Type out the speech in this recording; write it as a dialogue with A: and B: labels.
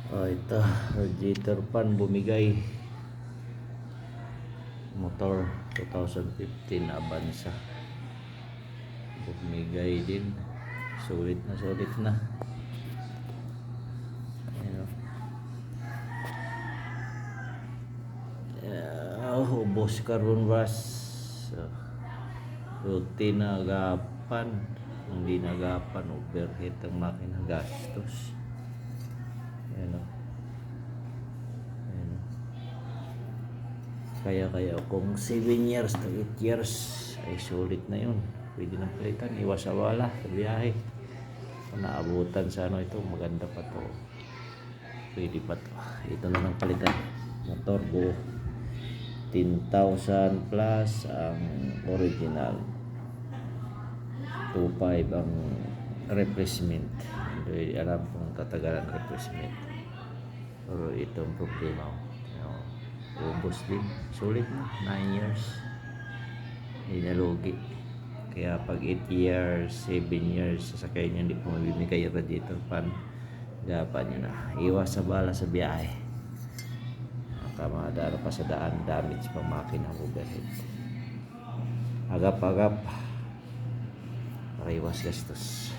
A: Ito, radiator fan bumigay. Motor 2015 Avanza. Bumigay din. Sulit na. Ayan, ubos carbon brush. Routine na agapan. Hindi nagapan, overheat ang makina, gastos. Ayan o. Kaya kung 7 years to 8 years ay sulit na yun. Pwede nang palitan, iwas sa wala sa biyahe. Kung naabutan sa ito, maganda pa to. Pwede pa to. Ito na lang palitan. Motor buo 10,000 plus ang original. 2,500 ang replacement. Hindi alam kung tatagalan replacement. Pero itong problema ubos din. Sulit na 9 years. Hindi nalugi. Kaya pag 8 years 7 years sasakay niya, hindi po mabibigay yung radiator fan, gapan nyo na. Iwas sa bala sa biyahe. Madara pa sa daan, damage pa makina, overhead. Agap para iwas gastos.